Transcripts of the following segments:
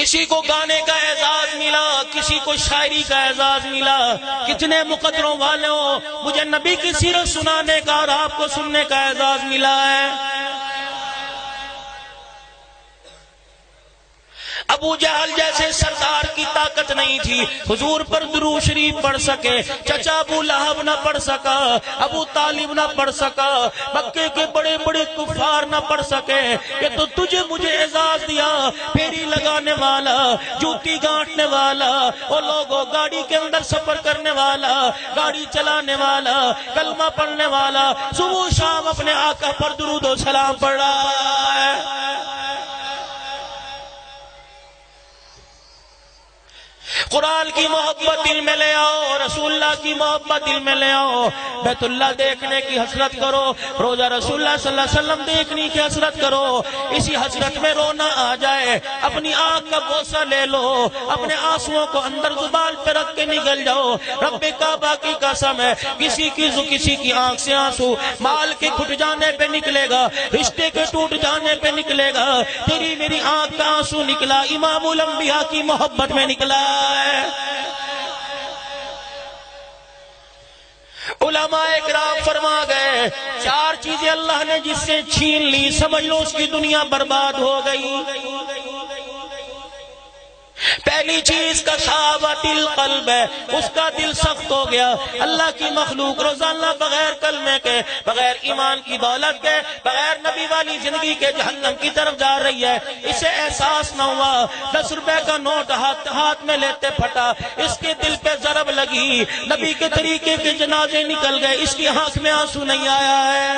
کسی کو گانے کا اعزاز ملا، کسی کو شاعری کا اعزاز ملا، کتنے مقدروں والوں مجھے نبی کی سیرت سنانے کا اور آپ کو سننے کا اعزاز ملا ہے۔ ابو جہل جیسے سردار کی طاقت نہیں تھی حضور پر درود شریف پڑھ سکے، چچا ابو لہب نہ پڑھ سکا، ابو طالب نہ پڑھ سکا، مکے کے بڑے بڑے کفار نہ پڑھ سکے، کہ تو تجھے مجھے اعزاز دیا، پھیری لگانے والا، جوتی گانٹنے والا، وہ لوگوں گاڑی کے اندر سفر کرنے والا، گاڑی چلانے والا، کلمہ پڑھنے والا، صبح شام اپنے آقا پر درود و سلام پڑھ رہا ہے۔ قرآن کی محبت دل میں لے آؤ، رسول اللہ کی محبت دل میں لے آؤ، بیت اللہ دیکھنے کی حسرت کرو، روزہ رسول اللہ صلی اللہ علیہ وسلم دیکھنے کی حسرت کرو، اسی حسرت میں رونا آ جائے، اپنی آنکھ کا بوسہ لے لو، اپنے آنسوؤں کو اندر زبان پہ رکھ کے نگل جاؤ۔ رب کعبہ کی قسم ہے، کسی کی آنکھ سے آنسو مال کے کھٹ جانے پہ نکلے گا، رشتے کے ٹوٹ جانے پہ نکلے گا، تیری میری آنکھ کا آنسو نکلا امام الانبیاء کی محبت میں نکلا ہے۔ علماء اکرام فرما گئے، چار چیزیں اللہ نے جس سے چھین لی سمجھ لو اس کی دنیا برباد ہو گئی۔ پہلی چیز کا صحابت القلب ہے، اس کا دل سخت ہو گیا۔ اللہ کی مخلوق روزانہ بغیر کلمے کے، بغیر ایمان کی دولت کے، بغیر نبی والی زندگی کے جہنم کی طرف جا رہی ہے، اسے احساس نہ ہوا۔ 10 روپے کا نوٹ ہاتھ میں لیتے پھٹا، اس کے دل پہ ضرب لگی، نبی کے طریقے کے جنازے نکل گئے، اس کی آنکھ میں آنسو نہیں آیا ہے۔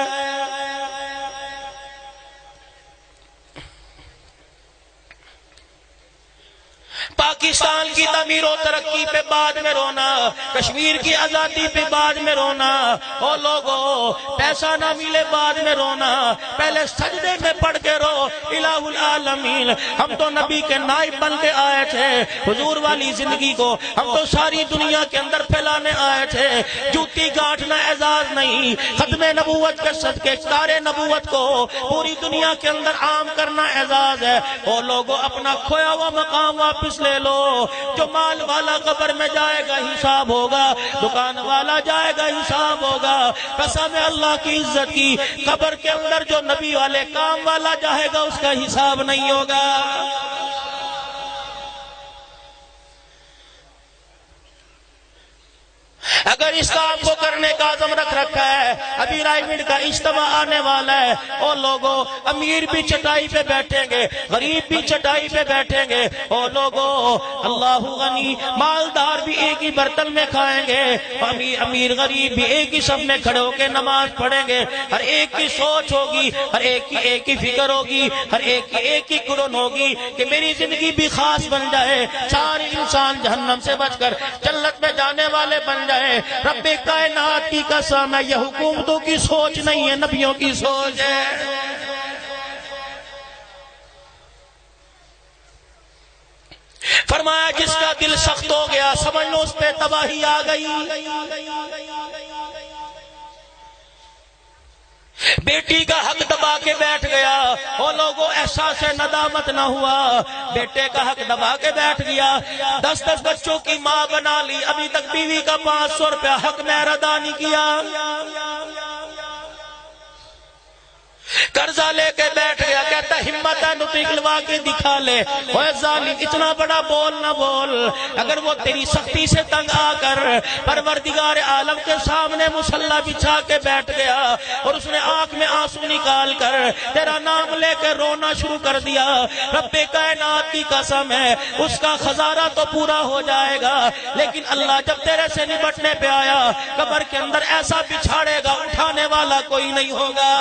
پاکستان کی تعمیر و ترقی پہ بعد میں رونا، کشمیر کی آزادی پہ بعد میں رونا، او لوگو پیسہ نہ ملے بعد میں رونا، پہلے سجدے میں پڑھ کے رو الہ العالمین۔ ہم تو نبی کے نائب بن کے آئے تھے، حضور والی زندگی کو ہم تو ساری دنیا کے اندر پھیلانے آئے تھے۔ جوتی گانٹنا اعزاز نہیں، ختم نبوت کے صدقے کار نبوت کو پوری دنیا کے اندر عام کرنا اعزاز ہے۔ او لوگو اپنا کھویا ہوا مقام واپس لے لو، جو مال والا قبر میں جائے گا حساب ہوگا، دکان والا جائے گا حساب ہوگا۔ قسم اللہ کی عزت کی، قبر کے اندر جو نبی والے کام والا جائے گا اس کا حساب نہیں ہوگا۔ اگر اس کام کو کرنے کا عزم رکھ رکھا ہے، ابھی رائمنڈ کا اجتماع آنے والا ہے، اور لوگوں امیر بھی چٹائی پہ بیٹھیں گے، غریب بھی چٹائی پہ بیٹھیں گے، اور لوگوں اللہ غنی مالدار بھی ایک ہی برتن میں کھائیں گے، امیر غریب بھی ایک ہی سب میں کھڑے ہو کے نماز پڑھیں گے۔ ہر ایک کی سوچ ہوگی، ہر ایک کی فکر ہوگی، ہر ایک کی قرن ہوگی کہ میری زندگی بھی خاص بن جائے، سارے انسان جہنم سے بچ کر جنت میں جانے والے بن جائے۔ رب کائنات کی قسم ہے، یہ حکومتوں کی سوچ نہیں ہے، نبیوں کی سوچ ہے۔ فرمایا جس کا دل سخت ہو گیا سمجھ لو اس پہ تباہی آ گئی۔ بیٹی کا حق دبا کے بیٹھ گیا، وہ لوگوں احساس ندامت نہ ہوا، بیٹے کا حق دبا کے بیٹھ گیا، 10 بچوں کی ماں بنا لی، ابھی تک بیوی کا 500 روپیہ حق مہر ادا نہیں کیا، قرضہ لے کے بیٹھ گیا، کہتا ہمت ہے تو نکلوا کے دکھا لے۔ اوے ظالم اتنا بڑا بول نہ بول، اگر وہ تیری سختی سے تنگ آ کر پروردگار عالم کے سامنے مصلی بچھا کے بیٹھ گیا اور اس نے آنکھ میں آنسو نکال کر تیرا نام لے کے رونا شروع کر دیا، رب کائنات کی قسم ہے اس کا خزانہ تو پورا ہو جائے گا، لیکن اللہ جب تیرے سے نبٹنے پہ آیا قبر کے اندر ایسا بچھاڑے گا اٹھانے والا کوئی نہیں ہوگا۔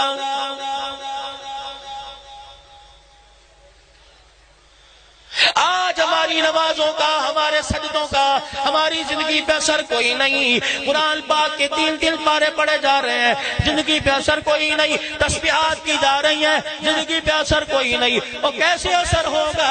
آج ہماری ہماری نمازوں کا، ہمارے سجدوں کا، ہماری زندگی پہ اثر کوئی نہیں۔ قرآن پاک کے 3 پارے پڑھے جا رہے ہیں، زندگی پہ اثر کوئی نہیں۔ تسبیحات کی جا رہی ہیں، زندگی پہ اثر کوئی نہیں۔ وہ کیسے اثر ہوگا؟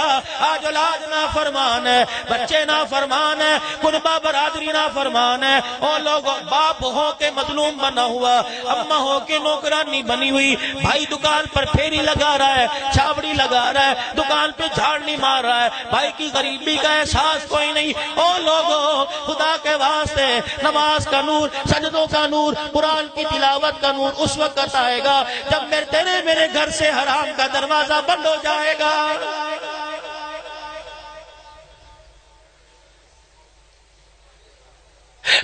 آج اولاد نافرمان ہے، بچے نافرمان ہے، کنبہ برادری نافرمان ہے، اور لوگ باپ ہو کے مظلوم بنا ہوا، اماں ہو کے نوکرانی بنی ہوئی، بھائی دکان پر پھیری لگا رہا ہے، چھاوڑی لگا رہا ہے، دکان پہ جھاڑ نہیں مار رہا ہے، بھائی کی غریبی کا احساس کوئی نہیں۔ او لوگوں، خدا کے واسطے نماز کا نور، سجدوں کا نور، قرآن کی تلاوت کا نور اس وقت آئے گا جب میرے گھر سے حرام کا دروازہ بند ہو جائے گا۔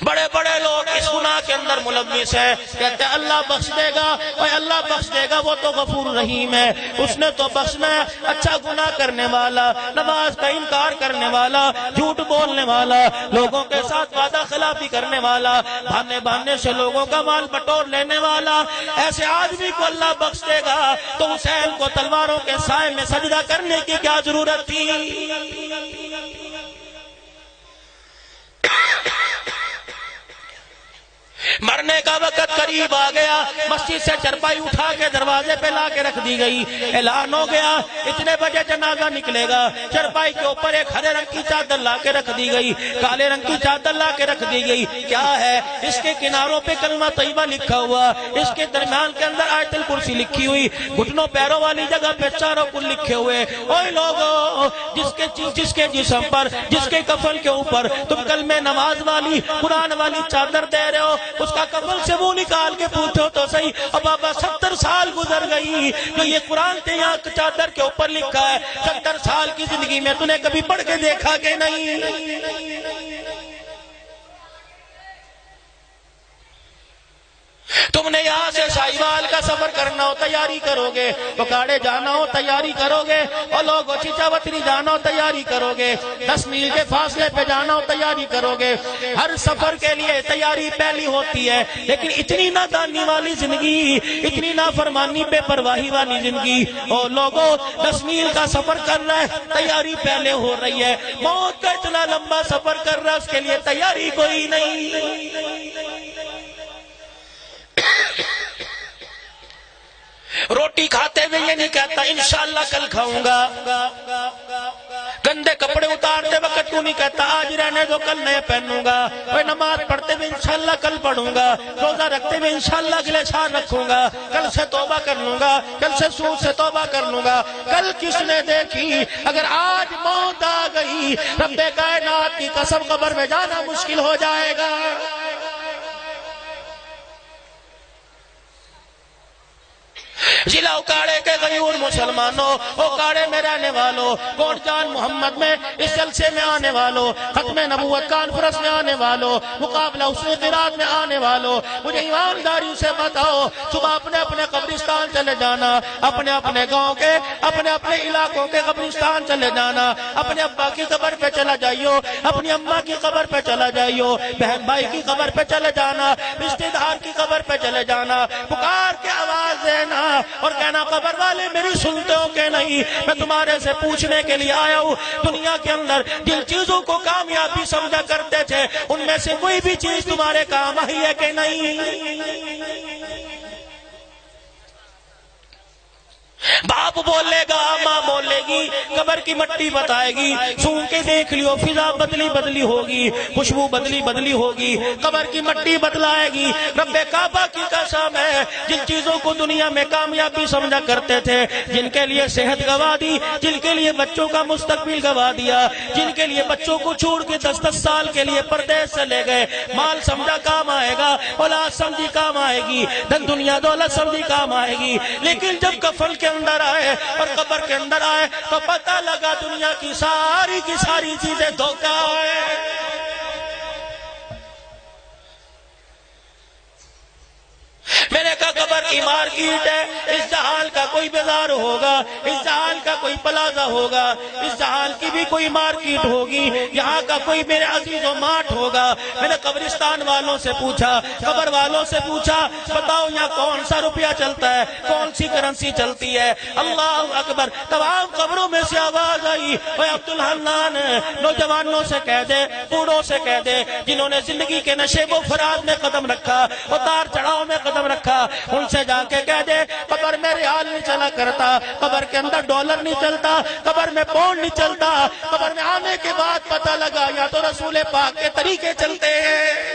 بڑے بڑے لوگ اس گناہ کے اندر ملوث ہیں، کہتے ہیں اللہ بخش دے گا، اور اللہ بخش دے گا، وہ تو غفور رحیم ہے، اس نے تو بخشنا ہے۔ اچھا گناہ کرنے والا، نماز کا انکار کرنے والا، جھوٹ بولنے والا، لوگوں کے ساتھ وعدہ خلافی کرنے والا، بہانے سے لوگوں کا مال بٹور لینے والا، ایسے آدمی کو اللہ بخش دے گا تو حسین کو تلواروں کے سائے میں سجدہ کرنے کی کیا ضرورت تھی؟ مرنے کا وقت قریب آ گیا، مسجد سے چرپائی اٹھا کے دروازے پہ لا کے رکھ دی گئی، اعلان ہو گیا اتنے بجے جنازہ نکلے گا۔ چرپائی کے اوپر ایک ہرے رنگ کی چادر لا کے رکھ دی گئی، کالے رنگ کی چادر لا کے رکھ دی گئی۔ کیا ہے؟ اس کے کناروں پہ کلمہ طیبہ لکھا ہوا، اس کے درمیان کے اندر آیت الکرسی لکھی ہوئی، گھٹنوں پیروں والی جگہ پہ چاروں کل لکھے ہوئے۔ اوے لوگوں، جس کے جسم پر، جس کے کفن کے اوپر تم کلمہ نماز والی، قرآن والی چادر دے رہے ہو، اس کا کفن سے وہ نکال کے پوچھو تو صحیح، اور بابا 70 سال گزر گئی جو یہ قرآن کے یہاں چادر کے اوپر لکھا ہے، 70 سال کی زندگی میں تو نے کبھی پڑھ کے دیکھا کہ نہیں؟ تم نے یہاں سے سائیوال کا سفر کرنا ہو تیاری کرو گے، بکاڑے جانا ہو تیاری کرو گے، اور لوگوں چچاوتری جانا ہو تیاری کرو گے، 10 میل کے فاصلے پہ جانا ہو تیاری کرو گے۔ ہر سفر کے لیے تیاری پہلی ہوتی ہے، لیکن اتنی نادانی والی زندگی، اتنی نافرمانی بے پرواہی والی زندگی، اور لوگوں 10 میل کا سفر کر رہا ہے، تیاری پہلے ہو رہی ہے۔ موت کا اتنا لمبا سفر کر رہا ہے، اس کے لیے تیاری کوئی نہیں۔ روٹی کھاتے ہوئے یہ نہیں کہتا انشاءاللہ کل کھاؤں گا، گندے کپڑے اتارتے وقت تو نہیں کہتا آج رہنے دو کل نئے پہنوں گا، نماز پڑھتے ہوئے انشاءاللہ کل پڑھوں گا، روزہ رکھتے ہوئے انشاءاللہ اگلے سال رکھوں گا، کل سے توبہ کر لوں گا، کل سے سود سے توبہ کر لوں گا۔ کل کس نے دیکھی؟ اگر آج موت آ گئی، رب کائنات کی قسم قبر میں جانا مشکل ہو جائے گا۔ ضلع اکاڑے کے غیور مسلمانوں، اکاڑے میں رہنے والوں، کوٹ جان محمد میں اس جلسے میں آنے والوں، ختم نبوت کانفرنس میں آنے والوں، مقابلہ حسن قرات میں آنے والوں، مجھے ایمانداری سے بتاؤ، صبح اپنے اپنے قبرستان چلے جانا، اپنے اپنے گاؤں کے، اپنے اپنے علاقوں کے قبرستان چلے جانا، اپنے ابا کی قبر پہ چلا جائیو، اپنی اماں کی قبر پہ چلا جائیو، بہن بھائی کی قبر پہ چلے جانا، رشتہ دار کی قبر پہ چلے جانا، پکار کے آواز دینا اور کہنا قبر والے میری سنتے ہو کہ نہیں؟ میں تمہارے سے پوچھنے کے لیے آیا ہوں، دنیا کے اندر جن چیزوں کو کامیابی سمجھا کرتے تھے ان میں سے کوئی بھی چیز تمہارے کام آئی ہے کہ نہیں؟ باپ بولے گا، ماں بولے گی، قبر کی مٹی بتائے گی، سون کے دیکھ لیو فضا بدلی ہوگی، خوشبو بدلی ہوگی، قبر کی مٹی بدلائے گی۔ رب کعبہ کی قسم ہے، جن چیزوں کو دنیا میں کامیابی سمجھا کرتے تھے، جن کے لیے صحت گوا دی، جن کے لیے بچوں کا مستقبل گوا دیا، جن کے لیے بچوں کو چھوڑ کے 10 سال کے لیے پردیس چلے گئے، مال سمجھا کام آئے گا، اولاد سمجھی کام آئے گی، دھن دنیا دولت سمجھی کام آئے گی، لیکن جب کفن کے اندر آئے اور قبر کے اندر آئے تو پتہ لگا دنیا کی ساری چیزیں دھوکہ ہے۔ میں نے کہا قبر کی مارکیٹ ہے، اس جہال کا کوئی بازار ہوگا، اس جہال کا کوئی پلازا ہوگا، اس جہال کی بھی کوئی مارکیٹ ہوگی، یہاں کا کوئی میرے عزیز و ماٹ ہوگا۔ میں نے قبرستان والوں سے پوچھا، قبر والوں سے پوچھا، بتاؤ یہاں کون سا روپیہ چلتا ہے، کون سی کرنسی چلتی ہے؟ اللہ اکبر، تمام قبروں میں سے آواز آئی، اے عبدالحنان، نوجوانوں سے کہہ دے، بوڑھوں سے کہہ دے، جنہوں نے زندگی کے نشے و فراز میں قدم رکھا، اتار چڑھاؤ میں قدم رکھا، ان سے جا کے کہہ دے قبر میں ریال نہیں چلا کرتا، قبر کے اندر ڈالر نہیں چلتا، قبر میں پاؤنڈ نہیں چلتا، قبر میں آنے کے بعد پتہ لگا یا تو رسول پاک کے طریقے چلتے ہیں۔